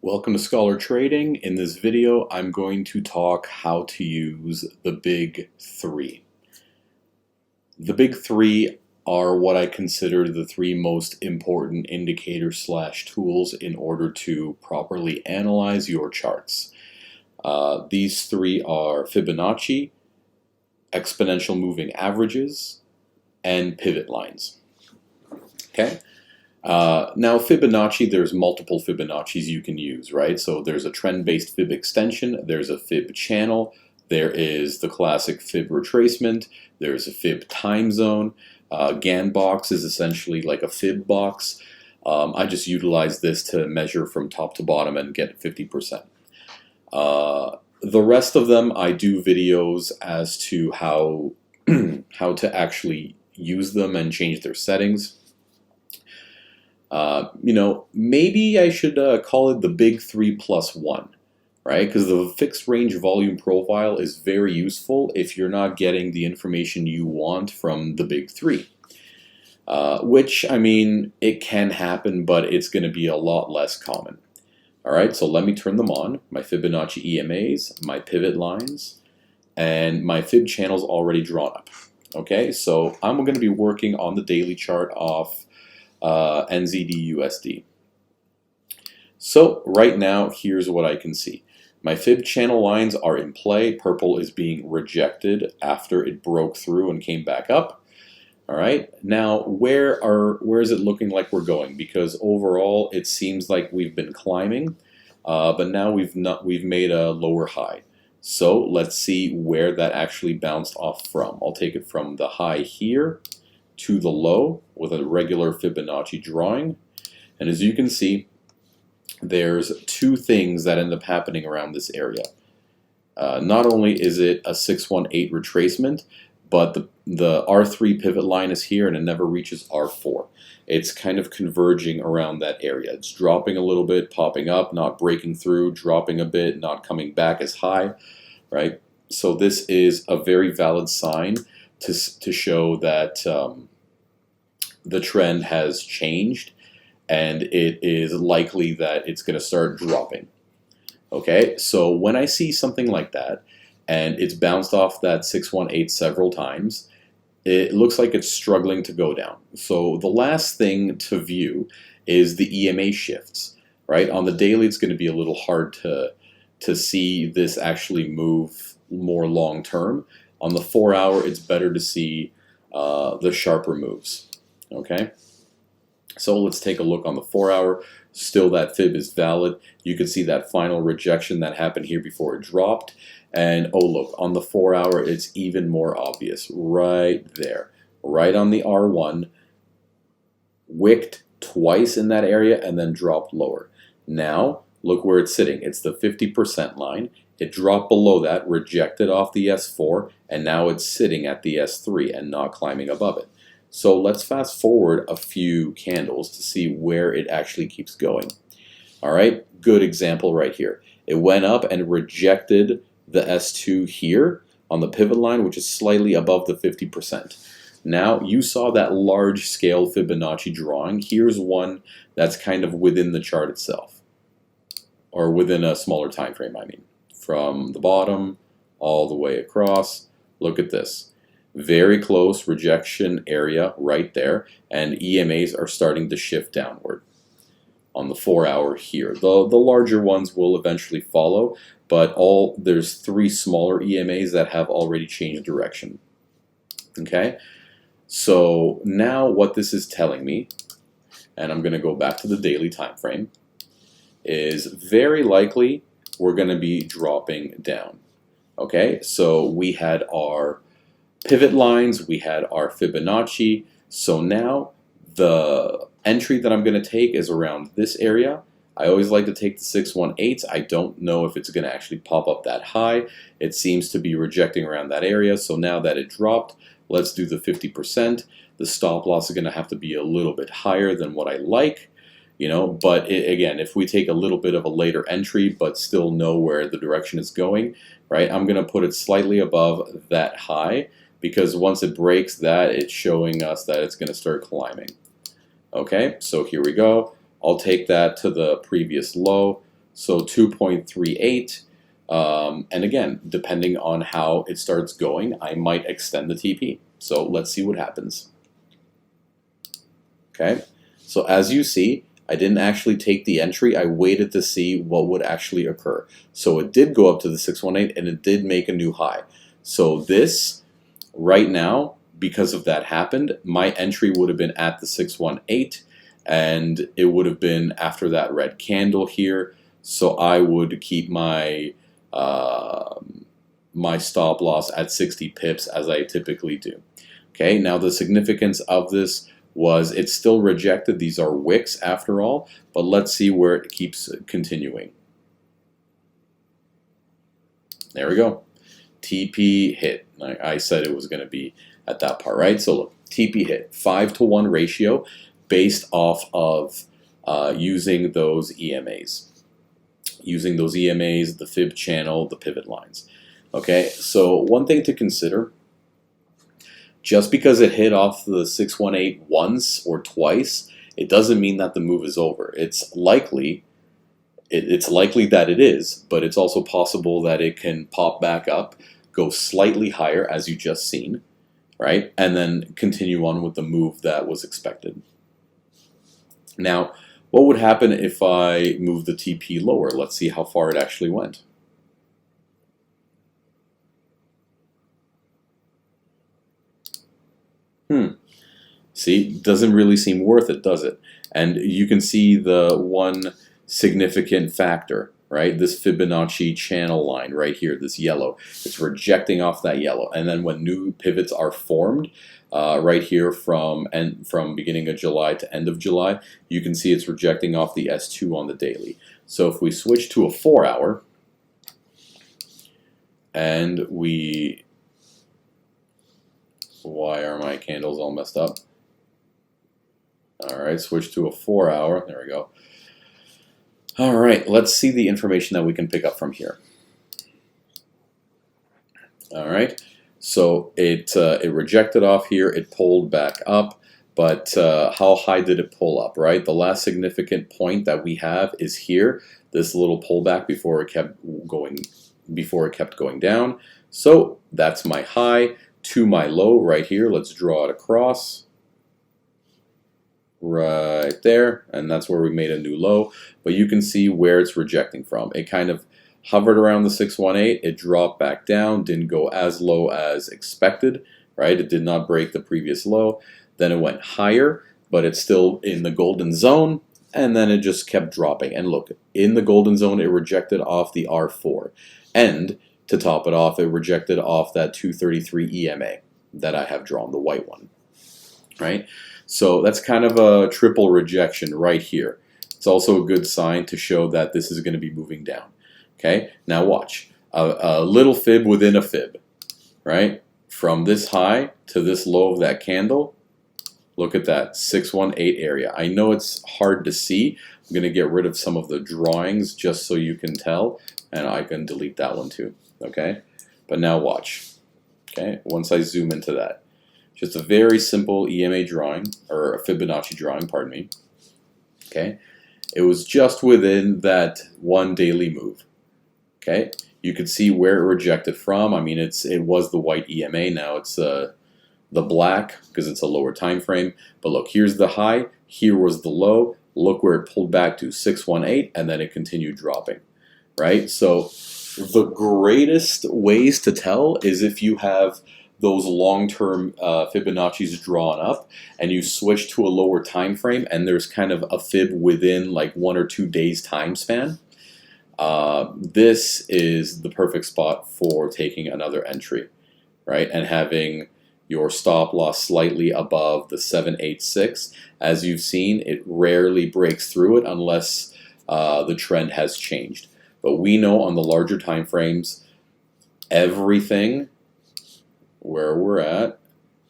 Welcome to Scholar Trading. In this video, I'm going to talk how to use the big three. The big three are what I consider the three most important indicators slash tools in order to properly analyze your charts. These three are Fibonacci, exponential moving averages, and pivot lines. Okay. Now Fibonacci, there's multiple Fibonaccis you can use, right? So there's a trend-based fib extension, there's a fib channel, there is the classic fib retracement, there's a fib time zone. Gann box is essentially like a fib box. I just utilize this to measure from top to bottom and get 50%. The rest of them, I do videos as to how, how to actually use them and change their settings. Maybe I should call it the big 3+1, right? Because the fixed range volume profile is very useful if you're not getting the information you want from the big three. Which, I mean, it can happen, but it's going to be a lot less common. All right, so let me turn them on. My Fibonacci EMAs, my pivot lines, and my fib channel's already drawn up. Okay, so I'm going to be working on the daily chart off NZD/USD. So right now, here's what I can see. My fib channel lines are in play. Purple is being rejected after it broke through and came back up. All right, now where is it looking like we're going? Because overall, it seems like we've been climbing, but now we've made a lower high. So let's see where that actually bounced off from. I'll take it from the high here to the low with a regular Fibonacci drawing. And as you can see, there's two things that end up happening around this area. Not only is it a 618 retracement, but the R3 pivot line is here and it never reaches R4. It's kind of converging around that area. It's dropping a little bit, popping up, not breaking through, dropping a bit, not coming back as high, right? So this is a very valid sign to show that the trend has changed and it is likely that it's going to start dropping. Okay, so when I see something like that and it's bounced off that 618 several times, it looks like it's struggling to go down. So the last thing to view is the EMA shifts, right? On the daily, it's going to be a little hard to see this actually move more long term. On the 4-hour, it's better to see the sharper moves. Okay, so let's take a look on the 4-hour. Still, that fib is valid. You can see that final rejection that happened here before it dropped. And oh look, on the 4-hour, it's even more obvious. Right there, right on the R1, wicked twice in that area and then dropped lower. Now, look where it's sitting. It's the 50% line. It dropped below that, rejected off the S4, and now it's sitting at the S3 and not climbing above it. So let's fast forward a few candles to see where it actually keeps going. All right, good example right here. It went up and rejected the S2 here on the pivot line, which is slightly above the 50%. Now you saw that large scale Fibonacci drawing. Here's one that's kind of within the chart itself, or within a smaller time frame, I mean. From the bottom all the way across. Look at this. Very close rejection area right there, and EMAs are starting to shift downward on the 4-hour here. The larger ones will eventually follow, but there's 3 smaller EMAs that have already changed direction. Okay, so now what this is telling me, and I'm going to go back to the daily time frame, is very likely we're going to be dropping down. Okay, so we had our pivot lines, we had our Fibonacci. So now the entry that I'm going to take is around this area. I always like to take the 618s. I don't know if it's going to actually pop up that high. It seems to be rejecting around that area. So now that it dropped, let's do the 50%. The stop loss is going to have to be a little bit higher than what I like. But again, if we take a little bit of a later entry but still know where the direction is going, right, I'm going to put it slightly above that high, because once it breaks that, it's showing us that it's going to start climbing. Okay, so here we go. I'll take that to the previous low. So 2.38. And again, depending on how it starts going, I might extend the TP. So let's see what happens. Okay, so as you see, I didn't actually take the entry. I waited to see what would actually occur. So it did go up to the 618 and it did make a new high. So this right now, because of that happened, my entry would have been at the 618 and it would have been after that red candle here. So I would keep my my stop loss at 60 pips as I typically do. Okay, now the significance of this was it's still rejected. These are wicks after all, but let's see where it keeps continuing. There we go. TP hit. I said it was going to be at that part, right? So look, TP hit 5-to-1 ratio based off of using those EMAs. Using those EMAs, the fib channel, the pivot lines. Okay, so one thing to consider, just because it hit off the 618 once or twice, it doesn't mean that the move is over. It's likely that it is, but it's also possible that it can pop back up, go slightly higher as you just seen, right? And then continue on with the move that was expected. Now, what would happen if I move the TP lower? Let's see how far it actually went. See, doesn't really seem worth it, does it? And you can see the one significant factor, right? This Fibonacci channel line right here, this yellow. It's rejecting off that yellow. And then when new pivots are formed, right here from beginning of July to end of July, you can see it's rejecting off the S2 on the daily. So if we switch to a 4-hour, and why are my candles all messed up? All right, switch to a 4-hour. There we go. All right, let's see the information that we can pick up from here. All right, so it rejected off here. It pulled back up, but how high did it pull up? Right, the last significant point that we have is here. This little pullback before it kept going down. So that's my high to my low right here. Let's draw it across. Right there, and that's where we made a new low. But you can see where it's rejecting from. It kind of hovered around the 618. It dropped back down, didn't go as low as expected, right? It did not break the previous low. Then it went higher, but it's still in the golden zone, and then it just kept dropping. And look, in the golden zone, it rejected off the R4. And to top it off, it rejected off that 233 EMA that I have drawn, the white one, right? So that's kind of a triple rejection right here. It's also a good sign to show that this is going to be moving down. Okay, now watch. A little fib within a fib, right? From this high to this low of that candle, look at that, 618 area. I know it's hard to see. I'm going to get rid of some of the drawings just so you can tell, and I can delete that one too, okay? But now watch, okay? Once I zoom into that. Just a very simple EMA drawing, or a Fibonacci drawing, pardon me. Okay, it was just within that one daily move. Okay, you could see where it rejected from. I mean, it was the white EMA. Now it's the black because it's a lower time frame. But look, here's the high. Here was the low. Look where it pulled back to 618, and then it continued dropping. Right. So the greatest ways to tell is if you have those long-term Fibonacci's drawn up and you switch to a lower time frame and there's kind of a fib within like 1 or 2 days time span, this is the perfect spot for taking another entry, right? And having your stop loss slightly above the 786. As you've seen, it rarely breaks through it unless the trend has changed. But we know on the larger time frames, everything where we're at,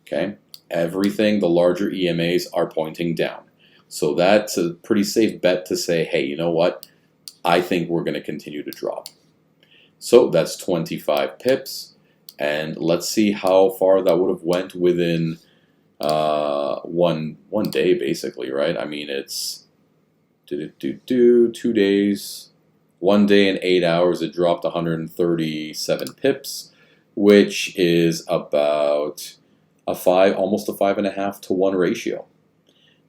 okay, everything, the larger EMAs are pointing down. So that's a pretty safe bet to say, hey, you know what? I think we're going to continue to drop. So that's 25 pips. And let's see how far that would have went within one day, basically, right? I mean, it's 2 days. 1 day and 8 hours, it dropped 137 pips, which is about almost a 5.5 to 1 ratio.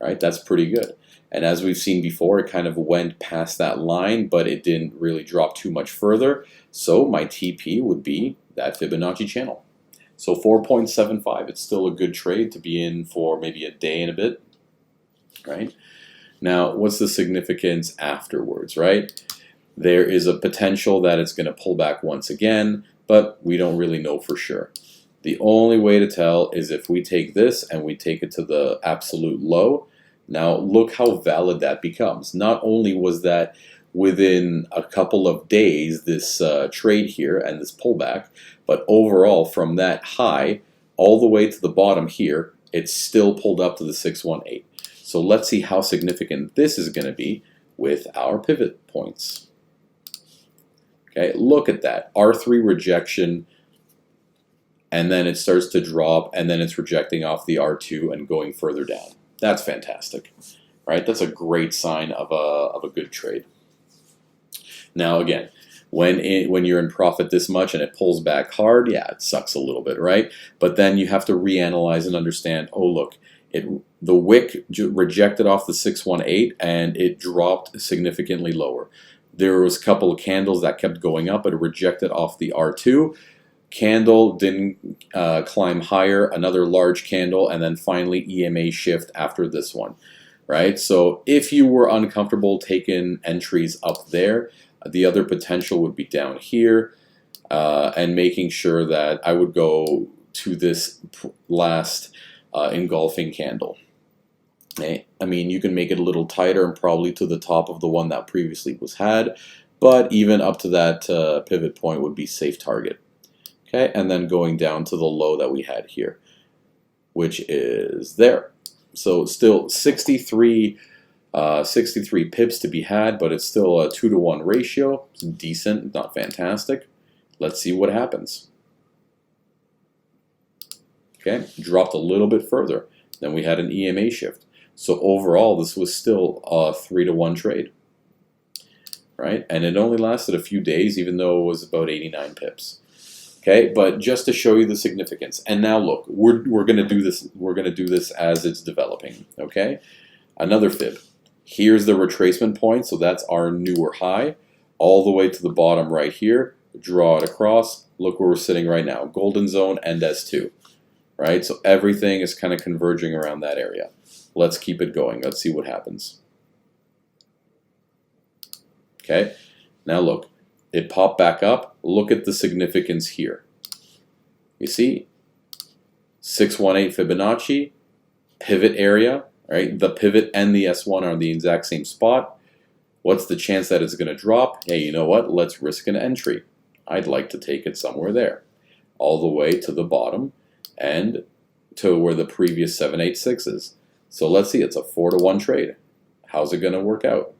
Right, that's pretty good. And as we've seen before, it kind of went past that line, but it didn't really drop too much further. So my TP would be that Fibonacci channel. So 4.75, it's still a good trade to be in for maybe a day and a bit, right? Now, what's the significance afterwards, right? There is a potential that it's going to pull back once again, but we don't really know for sure. The only way to tell is if we take this and we take it to the absolute low. Now, look how valid that becomes. Not only was that within a couple of days, this trade here and this pullback, but overall from that high all the way to the bottom here, it's still pulled up to the 618. So let's see how significant this is going to be with our pivot points. Okay, look at that. R3 rejection, and then it starts to drop, and then it's rejecting off the R2 and going further down. That's fantastic, right? That's a great sign of a good trade. Now again, when you're in profit this much and it pulls back hard, yeah, it sucks a little bit, right? But then you have to reanalyze and understand, oh look, the wick rejected off the 618 and it dropped significantly lower. There was a couple of candles that kept going up, but it rejected off the R2. Candle didn't climb higher, another large candle, and then finally EMA shift after this one, right? So if you were uncomfortable taking entries up there, the other potential would be down here, and making sure that I would go to this last engulfing candle. Okay? I mean, you can make it a little tighter and probably to the top of the one that previously was had, but even up to that pivot point would be safe target. Okay, and then going down to the low that we had here, which is there. So still 63 pips to be had, but it's still a 2 to 1 ratio. It's decent, not fantastic. Let's see what happens. Okay, dropped a little bit further. Then we had an EMA shift. So overall, this was still a 3 to 1 trade, right? And it only lasted a few days, even though it was about 89 pips. Okay, but just to show you the significance. And now look, we're going to do this. We're going to do this as it's developing. Okay, another fib. Here's the retracement point. So that's our newer high, all the way to the bottom right here. Draw it across. Look where we're sitting right now. Golden zone and S2. Right. So everything is kind of converging around that area. Let's keep it going. Let's see what happens. Okay. Now look. It popped back up. Look at the significance here. You see, 618 Fibonacci, pivot area, right? The pivot and the S1 are in the exact same spot. What's the chance that it's going to drop? Hey, you know what? Let's risk an entry. I'd like to take it somewhere there, all the way to the bottom and to where the previous 786 is. So let's see, it's a 4 to 1 trade. How's it going to work out?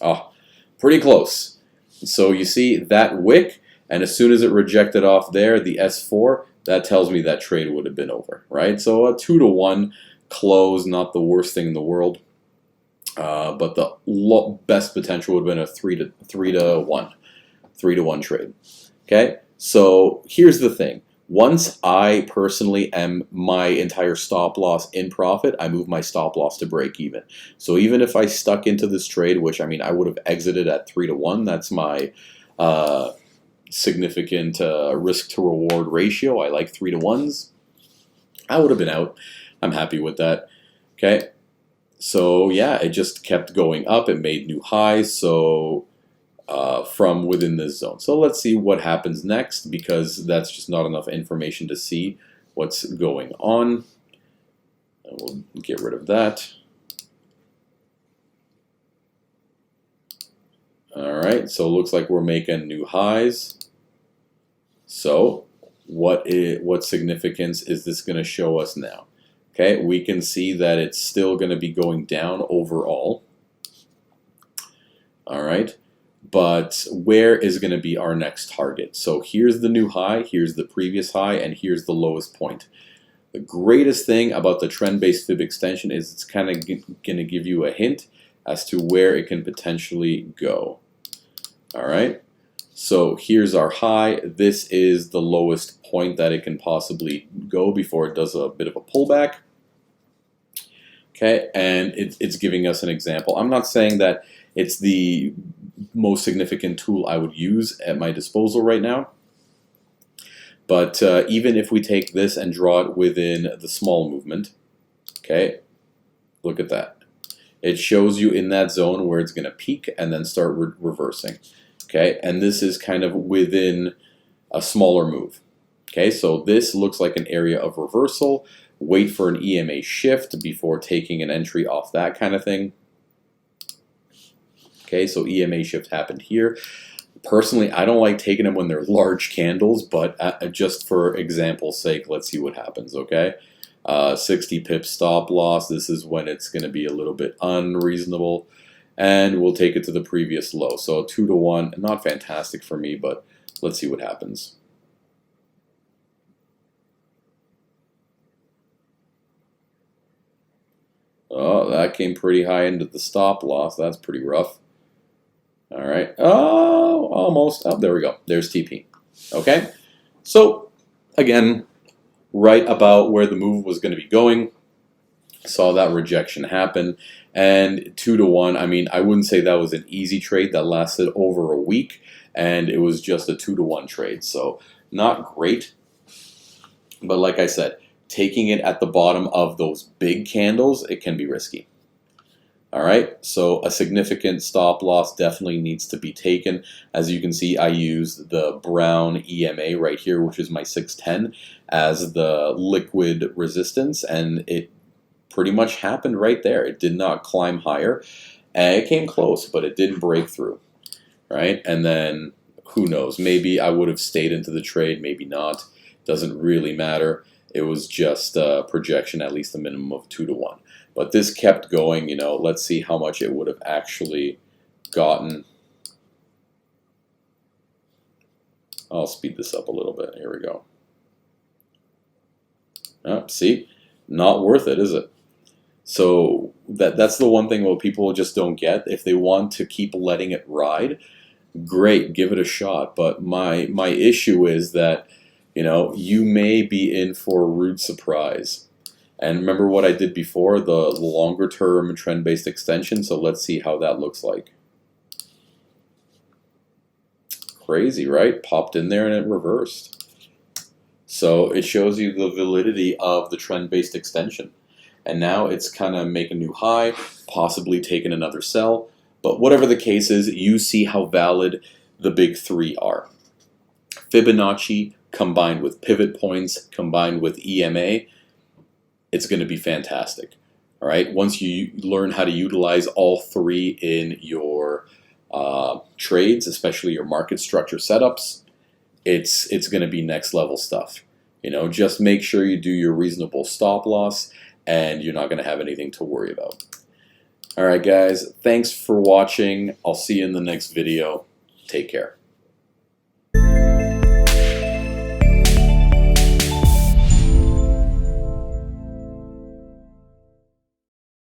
Oh, pretty close. So you see that wick, and as soon as it rejected off there, the S4, that tells me that trade would have been over, right? So a 2 to 1 close, not the worst thing in the world, but the best potential would have been a 3 to 1 trade. Okay, so here's the thing. Once I personally am my entire stop loss in profit, I move my stop loss to break even. So even if I stuck into this trade, which I mean I would have exited at 3 to 1, that's my significant risk to reward ratio. I like 3 to 1s. I would have been out. I'm happy with that. Okay, so yeah, it just kept going up. It made new highs. So from within this zone. So let's see what happens next, because that's just not enough information to see what's going on. And we'll get rid of that. All right, so it looks like we're making new highs. So what significance is this going to show us now? Okay, we can see that it's still going to be going down overall. All right. But where is going to be our next target? So here's the new high, here's the previous high, and here's the lowest point. The greatest thing about the trend-based fib extension is it's kind of going to give you a hint as to where it can potentially go. All right, so here's our high. This is the lowest point that it can possibly go before it does a bit of a pullback. Okay, and it's giving us an example. I'm not saying that it's the most significant tool I would use at my disposal right now. But even if we take this and draw it within the small movement, okay, look at that. It shows you in that zone where it's going to peak and then start reversing. Okay, and this is kind of within a smaller move. Okay, so this looks like an area of reversal. Wait for an EMA shift before taking an entry off that kind of thing. Okay, so EMA shift happened here. Personally, I don't like taking them when they're large candles, but just for example's sake, let's see what happens, okay? 60 pips stop loss. This is when it's going to be a little bit unreasonable. And we'll take it to the previous low. So 2 to 1, not fantastic for me, but let's see what happens. Oh, that came pretty high into the stop loss. That's pretty rough. All right. Oh, almost. Oh, there we go. There's TP. Okay. So, again, right about where the move was going to be going. Saw that rejection happen. And 2 to 1, I mean, I wouldn't say that was an easy trade. That lasted over a week. And it was just a 2 to 1 trade. So, not great. But like I said, taking it at the bottom of those big candles, it can be risky. All right, so a significant stop loss definitely needs to be taken. As you can see, I used the brown EMA right here, which is my 610, as the liquid resistance, and it pretty much happened right there. It did not climb higher, and it came close, but it didn't break through, right? And then, who knows, maybe I would have stayed into the trade, maybe not. Doesn't really matter. It was just a projection, at least a minimum of 2 to 1. But this kept going, you know, let's see how much it would have actually gotten. I'll speed this up a little bit. Here we go. Oh, see? Not worth it, is it? So that's the one thing what people just don't get. If they want to keep letting it ride, great, give it a shot. But my issue is that, you know, you may be in for a rude surprise. And remember what I did before, the longer term trend-based extension. So let's see how that looks like. Crazy, right? Popped in there and it reversed. So it shows you the validity of the trend-based extension. And now it's kind of make a new high, possibly taking another sell. But whatever the case is, you see how valid the big three are. Fibonacci combined with pivot points, combined with EMA, it's going to be fantastic. All right. Once you learn how to utilize all three in your trades, especially your market structure setups, it's going to be next level stuff. You know, just make sure you do your reasonable stop loss, and you're not going to have anything to worry about. All right, guys. Thanks for watching. I'll see you in the next video. Take care.